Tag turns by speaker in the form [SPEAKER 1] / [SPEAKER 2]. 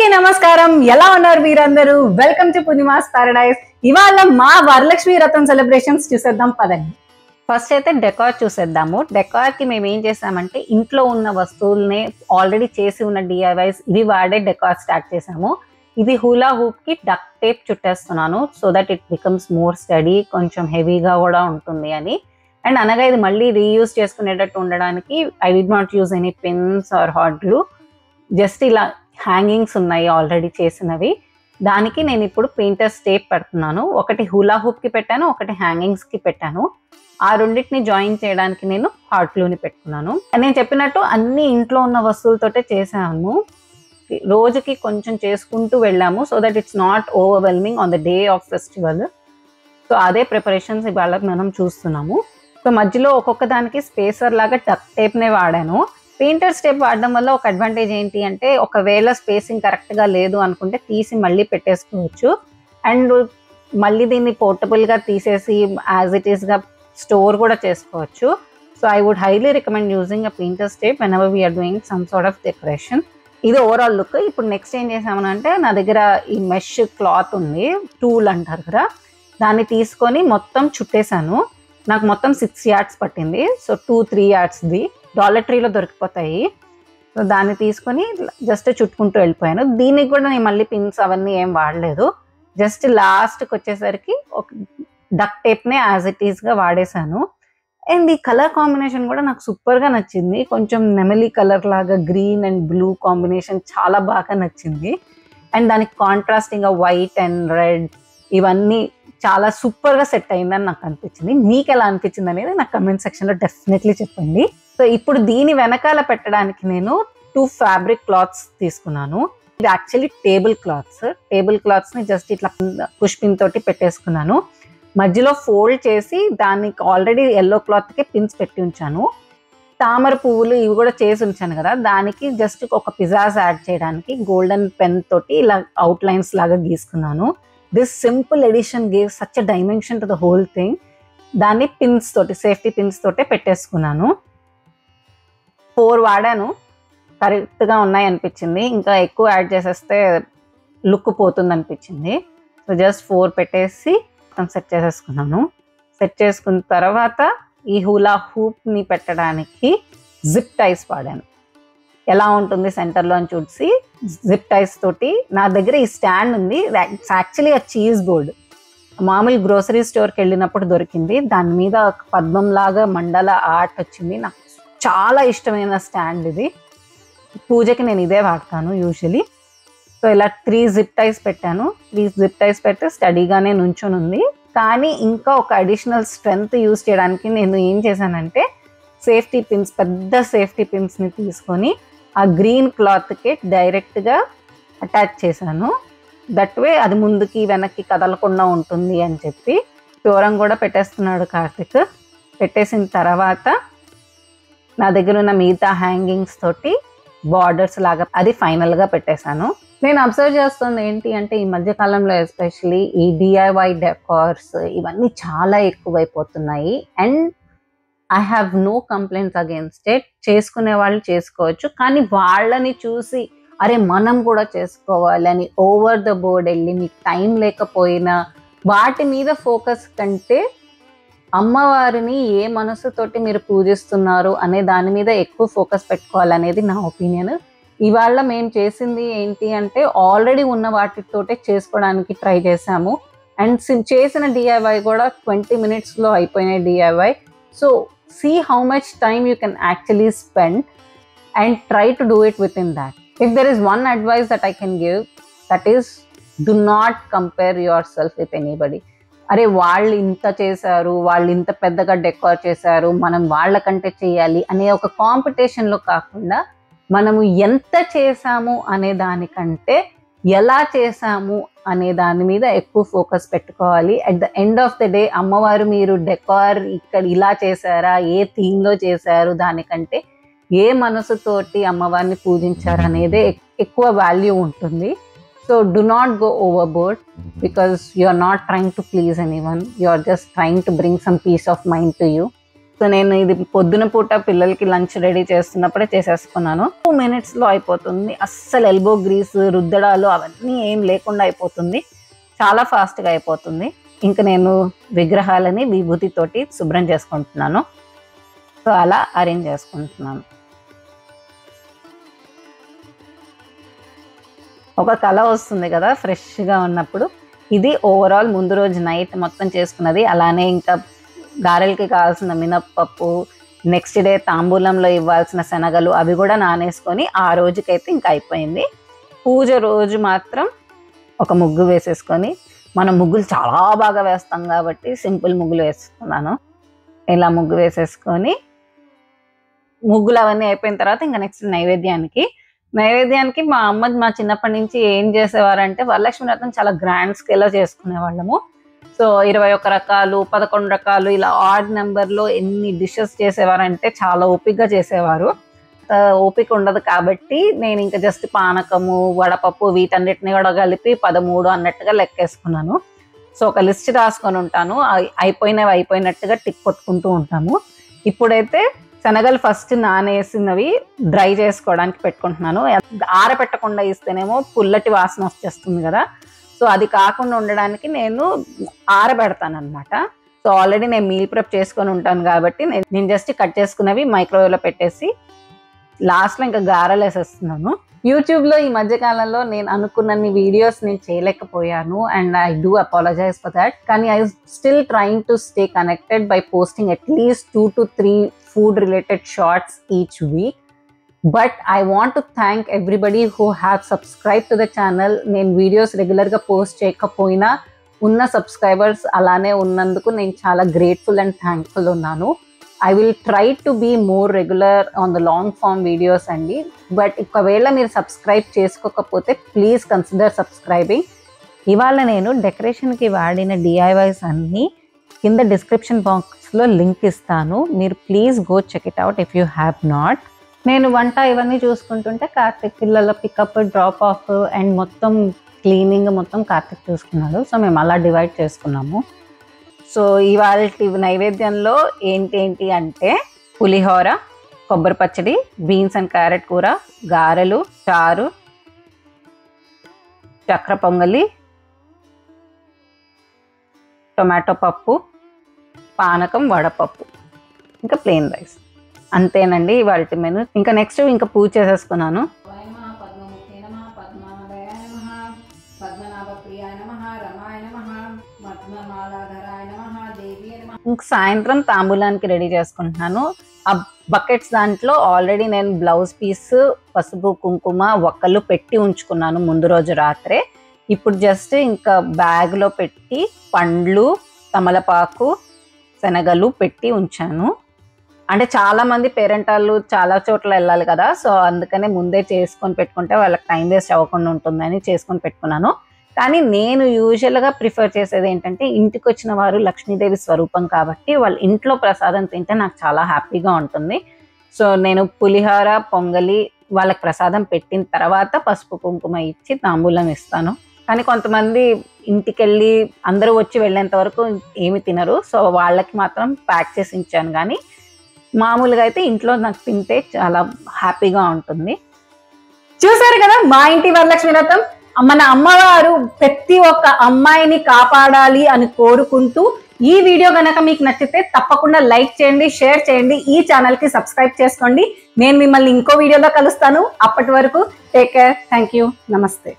[SPEAKER 1] అందరికీ నమస్కారం. ఎలా ఉన్నారు మీరందరూ? Welcome to Purnima's paradise. ఇవాళ మా వరలక్ష్మి వ్రతం సెలబ్రేషన్స్ చూసేద్దాం పదండి. ఫస్ట్ అయితే డెకార్ చూసేద్దాము. డెకార్ కి మేము ఏం చేసామంటే ఇంట్లో ఉన్న వస్తువుల్ని ఆల్రెడీ చేసి ఉన్న డిఐవైస్ ఇవి వాడే డెకార్ స్టార్ట్ చేసాము. ఇది హూలా హూప్ కి డక్ట్ టేప్ చుట్టేస్తున్నాను so that it becomes more sturdy, కొంచెం హెవీగా కూడా ఉంటుంది అని. అండ్ అనగా ఇది మళ్ళీ రీయూజ్ చేసుకునేటట్టు ఉండడానికి I did not use any pins or hot glue. Just ఇలా హ్యాంగింగ్స్ ఉన్నాయి ఆల్రెడీ చేసినవి. దానికి నేను ఇప్పుడు పెయింటర్స్ టేప్ పెడుతున్నాను. ఒకటి హూలా హూప్ కి పెట్టాను, ఒకటి హ్యాంగింగ్స్ కి పెట్టాను. ఆ రెండింటిని జాయిన్ చేయడానికి నేను హాట్ గ్లూని పెట్టుకున్నాను. నేను చెప్పినట్టు అన్ని ఇంట్లో ఉన్న వస్తువులతోటే చేసాము. రోజుకి కొంచెం చేసుకుంటూ వెళ్ళాము so that it's not overwhelming on the day of festival. So అదే ప్రిపరేషన్స్ ఇవాళ మనం చూస్తున్నాము. సో మధ్యలో ఒక్కొక్క దానికి స్పేసర్ లాగా డక్ట్ టేప్నే వాడాను. పెయింటర్స్ టేప్ వాడడం వల్ల ఒక అడ్వాంటేజ్ ఏంటి అంటే ఒకవేళ స్పేసింగ్ కరెక్ట్గా లేదు అనుకుంటే తీసి మళ్ళీ పెట్టేసుకోవచ్చు. అండ్ మళ్ళీ దీన్ని పోర్టబుల్గా తీసేసి యాజ్ ఇట్ ఈస్గా స్టోర్ కూడా చేసుకోవచ్చు. So I would highly recommend using a painter's tape whenever we are doing some sort of decoration. ఇది ఓవరాల్ లుక్. ఇప్పుడు నెక్స్ట్ ఏం చేసామనంటే నా దగ్గర ఈ మెష్ క్లాత్ ఉంది, టూల్ అంటారు కదా, దాన్ని తీసుకొని మొత్తం చుట్టేశాను. నాకు మొత్తం 6 yards పట్టింది. సో 2-3 yardsది డాలర్ ట్రీలో దొరికిపోతాయి. సో దాన్ని తీసుకొని జస్ట్ చుట్టుకుంటూ వెళ్ళిపోయాను. దీనికి కూడా నేను మళ్ళీ పిన్స్ అవన్నీ ఏం వాడలేదు. జస్ట్ లాస్ట్కి వచ్చేసరికి ఒక డక్ట్ టేప్నే యాజ్ ఇట్ ఈస్గా వాడేశాను. అండ్ ఈ కలర్ కాంబినేషన్ కూడా నాకు సూపర్గా నచ్చింది. కొంచెం నెమలి కలర్ లాగా గ్రీన్ అండ్ బ్లూ కాంబినేషన్ చాలా బాగా నచ్చింది. అండ్ దానికి కాంట్రాస్టింగ్గా వైట్ అండ్ రెడ్ ఇవన్నీ చాలా సూపర్గా సెట్ అయిందని నాకు అనిపించింది. మీకు ఎలా అనిపించింది అనేది నాకు కమెంట్ సెక్షన్లో డెఫినెట్లీ చెప్పండి. సో ఇప్పుడు దీని వెనకాల పెట్టడానికి నేను 2 fabric cloths తీసుకున్నాను. ఇది యాక్చువల్లీ టేబుల్ క్లాత్స్. టేబుల్ క్లాత్స్ని జస్ట్ ఇట్లా పుష్ పిన్ తోటి పెట్టేసుకున్నాను. మధ్యలో ఫోల్డ్ చేసి దానికి ఆల్రెడీ ఎల్లో క్లాత్కి పిన్స్ పెట్టి ఉంచాను. తామర పువ్వులు ఇవి కూడా చేసి ఉంచాను కదా, దానికి జస్ట్ ఒక పిజాస్ యాడ్ చేయడానికి గోల్డెన్ పెన్ తోటి ఇలా అవుట్లైన్స్ లాగా గీసుకున్నాను. This simple edition gave such a dimension to the whole thing. దాన్ని పిన్స్ తోటి, సేఫ్టీ పిన్స్ తోటే పెట్టేసుకున్నాను. 4 వాడాను, కరెక్ట్గా ఉన్నాయి అనిపించింది. ఇంకా ఎక్కువ యాడ్ చేసేస్తే లుక్ పోతుంది అనిపించింది. సో జస్ట్ 4 పెట్టేసి సెట్ చేసేసుకున్నాను. సెట్ చేసుకున్న తర్వాత ఈ హూలా హూప్ని పెట్టడానికి జిప్ టైస్ వాడాను. ఎలా ఉంటుంది సెంటర్లో అని చూసి జిప్ టైస్ తోటి. నా దగ్గర ఈ స్టాండ్ ఉంది, యాక్చువల్లీ ఆ చీజ్ బోర్డ్ మామూలు గ్రోసరీ స్టోర్కి వెళ్ళినప్పుడు దొరికింది. దాని మీద ఒక పద్మంలాగా మండల ఆర్ట్ వచ్చింది. నాకు చాలా ఇష్టమైన స్టాండ్ ఇది. పూజకి నేను ఇదే వాడతాను యూజువలీ. సో ఇలా 3 జిప్ టైస్ పెట్టాను. 3 జిప్ టైస్ పెడితే స్టడీగానే నుంచొని ఉంది. కానీ ఇంకా ఒక అడిషనల్ స్ట్రెంగ్త్ యూజ్ చేయడానికి నేను ఏం చేశానంటే సేఫ్టీ పిన్స్, పెద్ద సేఫ్టీ పిన్స్ని తీసుకొని ఆ గ్రీన్ క్లాత్కి డైరెక్ట్గా అటాచ్ చేశాను. దట్ వే అది ముందుకి వెనక్కి కదలకుండా ఉంటుంది అని చెప్పి. దూరం కూడా పెట్టేస్తున్నాడు కార్తిక్. పెట్టేసిన తర్వాత నా దగ్గర ఉన్న మిగతా హ్యాంగింగ్స్ తోటి బార్డర్స్ లాగా అది ఫైనల్గా పెట్టేశాను. నేను అబ్జర్వ్ చేస్తుంది ఏంటి అంటే ఈ మధ్యకాలంలో ఎస్పెషలీ ఈ డిఐవై డెకార్స్ ఇవన్నీ చాలా ఎక్కువైపోతున్నాయి. And I have no complaints against it. చేసుకునే వాళ్ళు చేసుకోవచ్చు, కానీ వాళ్ళని చూసి అరే మనం కూడా చేసుకోవాలి అని ఓవర్ ద బోర్డ్ వెళ్ళి మీకు టైం లేకపోయినా వాటి మీద ఫోకస్ కంటే అమ్మవారిని ఏ మనసుతోటి మీరు పూజిస్తున్నారు అనే దాని మీద ఎక్కువ ఫోకస్ పెట్టుకోవాలనేది నా ఒపీనియన్. ఇవాళ మేము చేసింది ఏంటి అంటే ఆల్రెడీ ఉన్న వాటితోటే చేసుకోవడానికి ట్రై చేసాము. అండ్ చేసిన డిఐవై కూడా 20 minutesలో అయిపోయిన DIY. So see how much time you can actually spend and try to do it within that. If there is one advice that I can give, that is do not compare yourself with anybody. అరే వాళ్ళు ఇంత చేశారు, వాళ్ళు ఇంత పెద్దగా decor చేశారు, మనం వాళ్ళకంటే చేయాలి అనే ఒక కాంపిటీషన్లో కాకుండా మనము ఎంత చేసాము అనే దానికంటే ఎలా చేసాము అనే దాని మీద ఎక్కువ ఫోకస్ పెట్టుకోవాలి. At the end of the day అమ్మవారు మీరు డెకార్ ఇక్కడ ఇలా చేశారా, ఏ థీమ్లో చేశారు, దానికంటే ఏ మనసుతోటి అమ్మవారిని పూజించారు అనేదే ఎక్కువ వాల్యూ ఉంటుంది. So do not go overboard because you are not trying to please anyone. You are just trying to bring some peace of mind to you. So నేను ఇది పొద్దున పూట పిల్లలకి లంచ్ రెడీ చేస్తున్నప్పుడే చేసేసుకున్నాను. 2 minutesలో అయిపోతుంది. అస్సలు ఎల్బో గ్రీస్ రుద్దడాలు అవన్నీ ఏం లేకుండా అయిపోతుంది. చాలా ఫాస్ట్గా అయిపోతుంది. ఇంకా నేను విగ్రహాలని విభూతితోటి శుభ్రం చేసుకుంటున్నాను. సో అలా అరేంజ్ చేసుకుంటున్నాను. ఒక కళ వస్తుంది కదా ఫ్రెష్గా ఉన్నప్పుడు. ఇది ఓవరాల్ ముందు రోజు నైట్ మొత్తం చేసుకున్నది. అలానే ఇంకా గారెలకి కావాల్సిన మినప్పప్పు, నెక్స్ట్ డే తాంబూలంలో ఇవ్వాల్సిన శనగలు అవి కూడా నానేసుకొని ఆ రోజుకైతే ఇంకా అయిపోయింది. పూజ రోజు మాత్రం ఒక ముగ్గు వేసేసుకొని, మనం ముగ్గులు చాలా బాగా వేస్తాం కాబట్టి సింపుల్ ముగ్గులు వేసుకున్నాను. ఇలా ముగ్గు వేసేసుకొని ముగ్గులు అవన్నీ అయిపోయిన తర్వాత ఇంకా నెక్స్ట్ నైవేద్యానికి మా అమ్మ మా చిన్నప్పటి నుంచి ఏం చేసేవారంటే వరలక్ష్మి వ్రతం చాలా గ్రాండ్ స్కేల్లో చేసుకునేవాళ్ళము. సో 21 రకాలు 11 రకాలు ఇలా ఆడ్ నెంబర్లో ఎన్ని డిషెస్ చేసేవారంటే చాలా ఓపికగా చేసేవారు. ఓపిక ఉండదు కాబట్టి నేను ఇంకా జస్ట్ పానకము, వడపప్పు వీటన్నిటిని కూడా కలిపి 13 అన్నట్టుగా లెక్కేసుకున్నాను. సో ఒక లిస్ట్ రాసుకొని ఉంటాను. అయిపోయినట్టుగా టిక్ కొట్టుకుంటూ ఉంటాము. ఇప్పుడైతే శనగలు ఫస్ట్ నానేసినవి డ్రై చేసుకోవడానికి పెట్టుకుంటున్నాను. ఆరబెట్టకుండా ఇస్తేనేమో పుల్లటి వాసన వచ్చేస్తుంది కదా. సో అది కాకుండా ఉండడానికి నేను ఆరబెడతాను అనమాట. సో ఆల్రెడీ నేను మీల్ ప్రెప్ చేసుకొని ఉంటాను కాబట్టి నేను జస్ట్ కట్ చేసుకున్నవి మైక్రోవేవ్లో పెట్టేసి లాస్ట్లో ఇంకా గారెలు వేసేస్తున్నాను. యూట్యూబ్లో ఈ మధ్యకాలంలో నేను అనుకున్నన్ని వీడియోస్ నేను చేయలేకపోయాను and I do apologize for that. కానీ I still trying to stay connected by posting at least 2 to 3 food related shorts each week. But I want to thank everybody who have subscribed to the channel. నేను videos రెగ్యులర్గా post చేయకపోయినా ఉన్న subscribers అలానే ఉన్నందుకు నేను చాలా grateful and thankful ఉన్నాను. I will try to be more regular on the long form videos అండి. బట్ ఒకవేళ మీరు సబ్స్క్రైబ్ చేసుకోకపోతే ప్లీజ్ కన్సిడర్ సబ్స్క్రైబింగ్. ఇవాళ నేను డెకరేషన్కి వాడిన DIYs అన్నీ కింద డిస్క్రిప్షన్ బాక్స్లో లింక్ ఇస్తాను. మీరు please go check it out if you have not. నేను వంట ఇవన్నీ చూసుకుంటుంటే కార్తిక్ పిల్లల పికప్, డ్రాప్ ఆఫ్ అండ్ మొత్తం క్లీనింగ్ మొత్తం కార్తిక్ చూసుకున్నాడు. సో మేము అలా డివైడ్ చేసుకున్నాము. సో ఇవాళ నైవేద్యంలో ఏంటి అంటే పులిహోర, కొబ్బరి పచ్చడి, బీన్స్ అండ్ క్యారెట్ కూర, గారెలు, చారు, చక్ర పొంగలి, టొమాటో పప్పు, పానకం, వడపప్పు, ఇంకా ప్లెయిన్ రైస్. అంతేనండి ఇవాళ మెను. ఇంకా నెక్స్ట్ ఇంకా పూజ చేసేసుకున్నాను. ఇంక సాయంత్రం తాంబూలానికి రెడీ చేసుకుంటున్నాను. ఆ బకెట్స్ దాంట్లో ఆల్రెడీ నేను బ్లౌజ్ పీస్, పసుపు, కుంకుమ, ఒక్కలు పెట్టి ఉంచుకున్నాను ముందు రోజు రాత్రే. ఇప్పుడు జస్ట్ ఇంకా బ్యాగ్లో పెట్టి పండ్లు, తమలపాకు, శనగలు పెట్టి ఉంచాను. అంటే చాలా మంది పేరెంటాళ్ళు చాలా చోట్ల వెళ్ళాలి కదా. సో అందుకనే ముందే చేసుకొని పెట్టుకుంటే వాళ్ళకి టైం వేస్ట్ అవ్వకుండా ఉంటుందని చేసుకొని పెట్టుకున్నాను. కానీ నేను యూజువల్గా ప్రిఫర్ చేసేది ఏంటంటే ఇంటికి వచ్చిన వారు లక్ష్మీదేవి స్వరూపం కాబట్టి వాళ్ళ ఇంట్లో ప్రసాదం తింటే నాకు చాలా హ్యాపీగా ఉంటుంది. సో నేను పులిహోర, పొంగలి వాళ్ళకి ప్రసాదం పెట్టిన తర్వాత పసుపు కుంకుమ ఇచ్చి తాంబూలం ఇస్తాను. కానీ కొంతమంది ఇంటికి వెళ్ళి అందరూ వచ్చి వెళ్ళేంత వరకు ఏమి తినరు. సో వాళ్ళకి మాత్రం ప్యాక్ చేసి ఇచ్చాను. కానీ మామూలుగా అయితే ఇంట్లో నాకు తింటే చాలా హ్యాపీగా ఉంటుంది. చూసారు కదా మా ఇంటి వరలక్ష్మి వ్రతం. మన అమ్మవారు ప్రతి ఒక్క అమ్మాయిని కాపాడాలి అని కోరుకుంటూ ఈ వీడియో కనుక మీకు నచ్చితే తప్పకుండా లైక్ చేయండి, షేర్ చేయండి, ఈ ఛానల్కి సబ్స్క్రైబ్ చేసుకోండి. నేను మిమ్మల్ని ఇంకో వీడియోలో కలుస్తాను. అప్పటి వరకు టేక్ కేర్. Thank you. నమస్తే.